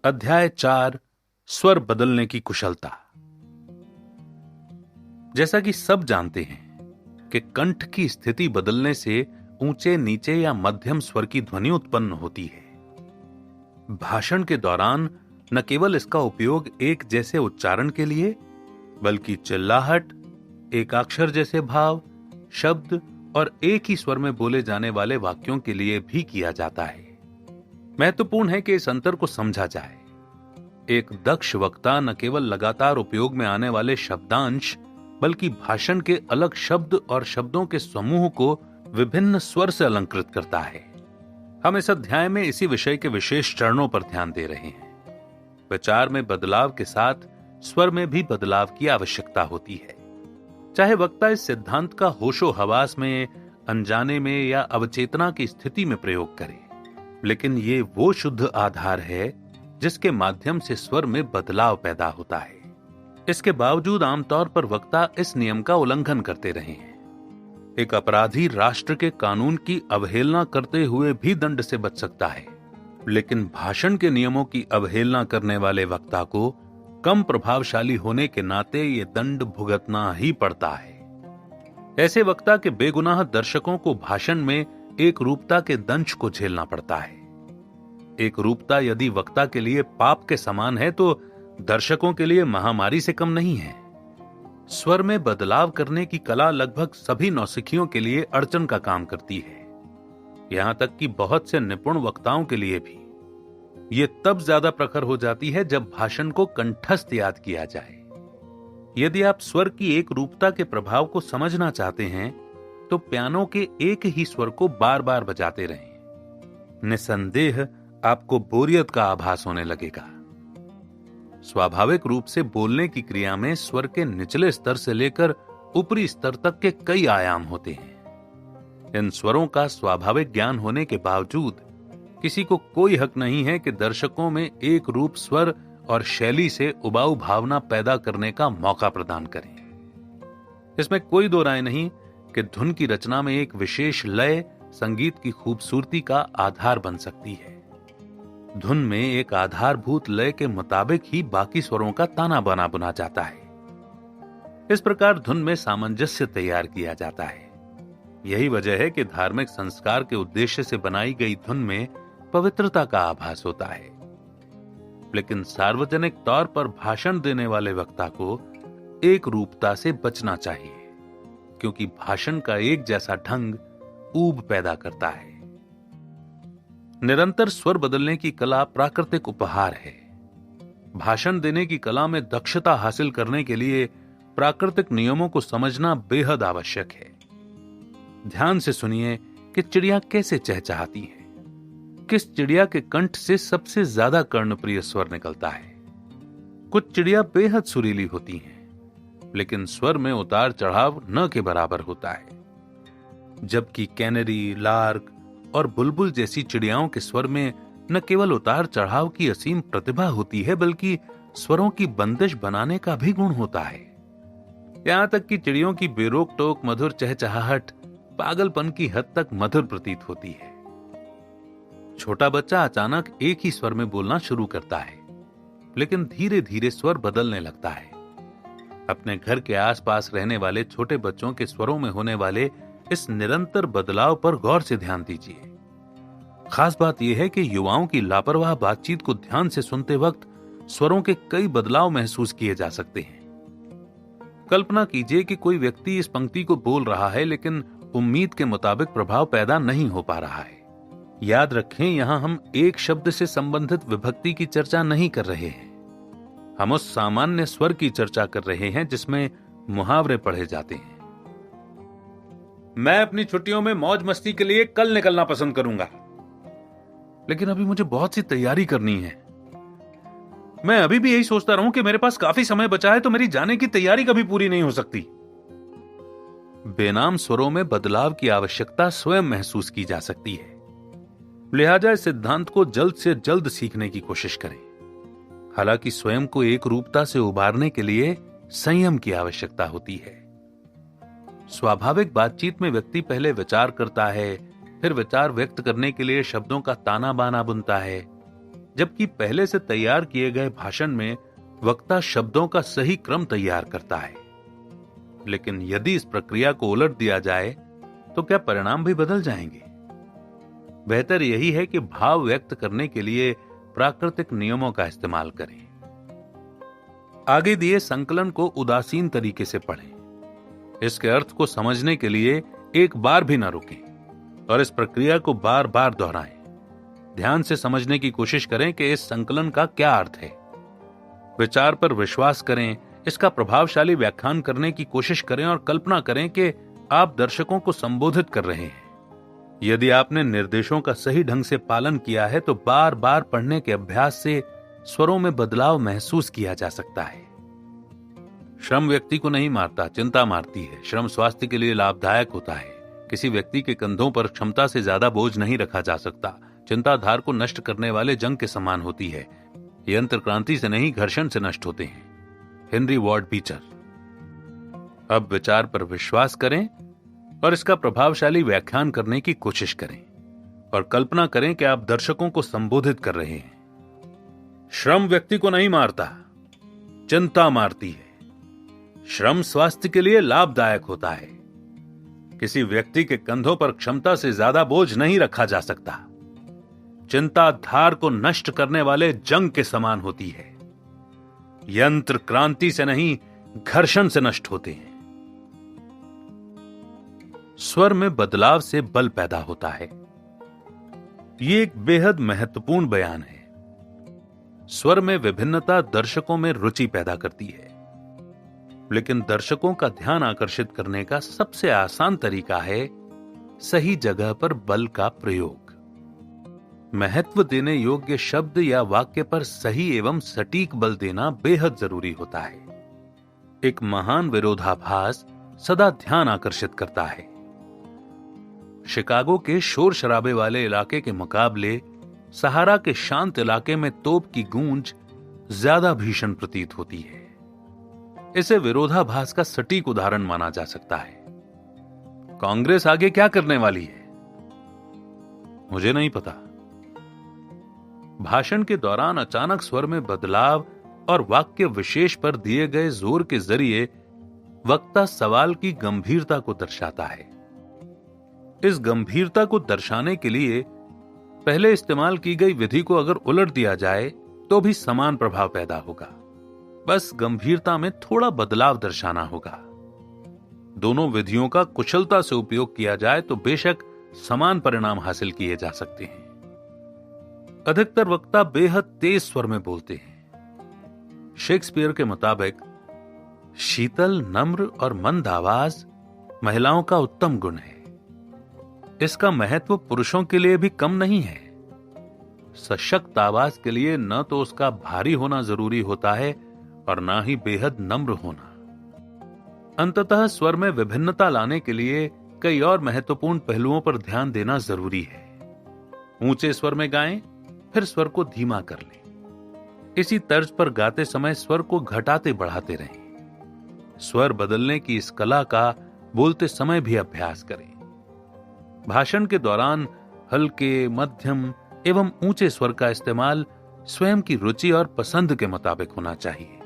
अध्याय 4 स्वर बदलने की कुशलता। जैसा कि सब जानते हैं कि कंठ की स्थिति बदलने से ऊंचे, नीचे या मध्यम स्वर की ध्वनि उत्पन्न होती है। भाषण के दौरान न केवल इसका उपयोग एक जैसे उच्चारण के लिए, बल्कि चिल्लाहट, एकाक्षर जैसे भाव, शब्द और एक ही स्वर में बोले जाने वाले वाक्यों के लिए भी किया जाता है। महत्वपूर्ण है कि इस अंतर को समझा जाए। एक दक्ष वक्ता न केवल लगातार उपयोग में आने वाले शब्दांश, बल्कि भाषण के अलग शब्द और शब्दों के समूह को विभिन्न स्वर से अलंकृत करता है। हम इस अध्याय में इसी विषय के विशेष चरणों पर ध्यान दे रहे हैं। विचार में बदलाव के साथ स्वर में भी बदलाव की आवश्यकता होती है। चाहे वक्ता इस सिद्धांत का होशो हवास में, अनजाने में या अवचेतना की स्थिति में प्रयोग करे, लेकिन ये वो शुद्ध आधार है जिसके माध्यम से स्वर में बदलाव पैदा होता है। इसके बावजूद आमतौर पर वक्ता इस नियम का उल्लंघन करते रहे हैं। एक अपराधी राष्ट्र के कानून की अवहेलना करते हुए भी दंड से बच सकता है, लेकिन भाषण के नियमों की अवहेलना करने वाले वक्ता को कम प्रभावशाली होने के नाते ये दंड भुगतना ही पड़ता है। ऐसे वक्ता के बेगुनाह दर्शकों को भाषण में एक रूपता के दंश को झेलना पड़ता है। एक रूपता यदि वक्ता के लिए पाप के समान है, तो दर्शकों के लिए महामारी से कम नहीं है। स्वर में बदलाव करने की कला लगभग सभी नौसिखियों के लिए अड़चन का काम करती है, यहां तक कि बहुत से निपुण वक्ताओं के लिए भी। ये तब ज्यादा प्रखर हो जाती है जब भाषण को कंठस्थ याद किया जाए। यदि आप स्वर की एक रूपता के प्रभाव को समझना चाहते हैं, तो पियानो के एक ही स्वर को बार बार बजाते रहें। निसंदेह आपको बोरियत का आभास होने लगेगा। स्वाभाविक रूप से बोलने की क्रिया में स्वर के निचले स्तर से लेकर ऊपरी स्तर तक के कई आयाम होते हैं। इन स्वरों का स्वाभाविक ज्ञान होने के बावजूद किसी को कोई हक नहीं है कि दर्शकों में एक रूप स्वर और शैली से उबाऊ भावना पैदा करने का मौका प्रदान करें। इसमें कोई दो राय नहीं कि धुन की रचना में एक विशेष लय संगीत की खूबसूरती का आधार बन सकती है। धुन में एक आधारभूत लय के मुताबिक ही बाकी स्वरों का ताना बाना बुना जाता है। इस प्रकार धुन में सामंजस्य तैयार किया जाता है। यही वजह है कि धार्मिक संस्कार के उद्देश्य से बनाई गई धुन में पवित्रता का आभास होता है। लेकिन सार्वजनिक तौर पर भाषण देने वाले वक्ता को एक रूपता से बचना चाहिए, क्योंकि भाषण का एक जैसा ढंग ऊब पैदा करता है। निरंतर स्वर बदलने की कला प्राकृतिक उपहार है। भाषण देने की कला में दक्षता हासिल करने के लिए प्राकृतिक नियमों को समझना बेहद आवश्यक है। ध्यान से सुनिए कि चिड़िया कैसे चहचहाती है। किस चिड़िया के कंठ से सबसे ज्यादा कर्णप्रिय स्वर निकलता है। कुछ चिड़िया बेहद सुरीली होती हैं, लेकिन स्वर में उतार चढ़ाव न के बराबर होता है। जबकि कैनरी, लार्क और बुलबुल जैसी चिड़ियाओं के स्वर में न केवल उतार चढ़ाव की असीम प्रतिभा होती है, बल्कि स्वरों की बंदिश बनाने का भी गुण होता है। यहां तक कि चिड़ियों की बेरोक टोक मधुर चहचहाहट पागलपन की हद तक मधुर प्रतीत होती है। छोटा बच्चा अचानक एक ही स्वर में बोलना शुरू करता है, लेकिन धीरे धीरे स्वर बदलने लगता है। अपने घर के आसपास रहने वाले छोटे बच्चों के स्वरों में होने वाले इस निरंतर बदलाव पर गौर से ध्यान दीजिए। खास बात यह है कि युवाओं की लापरवाह बातचीत को ध्यान से सुनते वक्त स्वरों के कई बदलाव महसूस किए जा सकते हैं। कल्पना कीजिए कि कोई व्यक्ति इस पंक्ति को बोल रहा है, लेकिन उम्मीद के मुताबिक प्रभाव पैदा नहीं हो पा रहा है। याद रखें, यहां हम एक शब्द से संबंधित विभक्ति की चर्चा नहीं कर रहे हैं। हम उस सामान्य स्वर की चर्चा कर रहे हैं जिसमें मुहावरे पढ़े जाते हैं। मैं अपनी छुट्टियों में मौज मस्ती के लिए कल निकलना पसंद करूंगा, लेकिन अभी मुझे बहुत सी तैयारी करनी है। मैं अभी भी यही सोचता रहूं कि मेरे पास काफी समय बचा है, तो मेरी जाने की तैयारी कभी पूरी नहीं हो सकती। बेनाम स्वरों में बदलाव की आवश्यकता स्वयं महसूस की जा सकती है। लिहाजा इस सिद्धांत को जल्द से जल्द सीखने की कोशिश करें। हालांकि स्वयं को एक रूपता से उबारने के लिए संयम की आवश्यकता होती है। स्वाभाविक बातचीत में व्यक्ति पहले विचार करता है, फिर विचार व्यक्त करने के लिए शब्दों का ताना बाना बुनता है। जबकि पहले से तैयार किए गए भाषण में वक्ता शब्दों का सही क्रम तैयार करता है। लेकिन यदि इस प्रक्रिया को उलट दिया जाए तो क्या परिणाम भी बदल जाएंगे? बेहतर यही है कि भाव व्यक्त करने के लिए प्राकृतिक नियमों का इस्तेमाल करें। आगे दिए संकलन को उदासीन तरीके से पढ़ें। इसके अर्थ को समझने के लिए एक बार भी न रुकें और इस प्रक्रिया को बार बार दोहराएं। ध्यान से समझने की कोशिश करें कि इस संकलन का क्या अर्थ है। विचार पर विश्वास करें, इसका प्रभावशाली व्याख्यान करने की कोशिश करें और कल्पना करें कि आप दर्शकों को संबोधित कर रहे हैं। यदि आपने निर्देशों का सही ढंग से पालन किया है तो बार बार पढ़ने के अभ्यास से स्वरों में बदलाव महसूस किया जा सकता है। श्रम व्यक्ति को नहीं मारता, चिंता मारती है। श्रम स्वास्थ्य के लिए लाभदायक होता है। किसी व्यक्ति के कंधों पर क्षमता से ज्यादा बोझ नहीं रखा जा सकता। चिंता धार को नष्ट करने वाले जंग के समान होती है। यंत्र क्रांति से नहीं, घर्षण से नष्ट होते हैं। Henry Ward Beecher. अब विचार पर विश्वास करें और इसका प्रभावशाली व्याख्यान करने की कोशिश करें और कल्पना करें कि आप दर्शकों को संबोधित कर रहे हैं। श्रम व्यक्ति को नहीं मारता, चिंता मारती है। श्रम स्वास्थ्य के लिए लाभदायक होता है। किसी व्यक्ति के कंधों पर क्षमता से ज्यादा बोझ नहीं रखा जा सकता। चिंता धार को नष्ट करने वाले जंग के समान होती है। यंत्र क्रांति से नहीं, घर्षण से नष्ट होते हैं। स्वर में बदलाव से बल पैदा होता है। यह एक बेहद महत्वपूर्ण बयान है। स्वर में विभिन्नता दर्शकों में रुचि पैदा करती है, लेकिन दर्शकों का ध्यान आकर्षित करने का सबसे आसान तरीका है सही जगह पर बल का प्रयोग। महत्व देने योग्य शब्द या वाक्य पर सही एवं सटीक बल देना बेहद जरूरी होता है। एक महान विरोधाभास सदा ध्यान आकर्षित करता है। शिकागो के शोर शराबे वाले इलाके के मुकाबले सहारा के शांत इलाके में तोप की गूंज ज्यादा भीषण प्रतीत होती है। इसे विरोधाभास का सटीक उदाहरण माना जा सकता है। कांग्रेस आगे क्या करने वाली है? मुझे नहीं पता। भाषण के दौरान अचानक स्वर में बदलाव और वाक्य विशेष पर दिए गए जोर के जरिए वक्ता सवाल की गंभीरता को दर्शाता है। इस गंभीरता को दर्शाने के लिए पहले इस्तेमाल की गई विधि को अगर उलट दिया जाए तो भी समान प्रभाव पैदा होगा। बस गंभीरता में थोड़ा बदलाव दर्शाना होगा। दोनों विधियों का कुशलता से उपयोग किया जाए तो बेशक समान परिणाम हासिल किए जा सकते हैं। अधिकतर वक्ता बेहद तेज स्वर में बोलते हैं। शेक्सपियर के मुताबिक शीतल, नम्र और मंद आवाज महिलाओं का उत्तम गुण है। इसका महत्व पुरुषों के लिए भी कम नहीं है। सशक्त आवाज के लिए न तो उसका भारी होना जरूरी होता है और ना ही बेहद नम्र होना। अंततः स्वर में विभिन्नता लाने के लिए कई और महत्वपूर्ण पहलुओं पर ध्यान देना जरूरी है। ऊंचे स्वर में गाएं, फिर स्वर को धीमा कर लें। इसी तर्ज पर गाते समय स्वर को घटाते बढ़ाते रहें। स्वर बदलने की इस कला का बोलते समय भी अभ्यास करें। भाषण के दौरान हल्के, मध्यम एवं ऊंचे स्वर का इस्तेमाल स्वयं की रुचि और पसंद के मुताबिक होना चाहिए।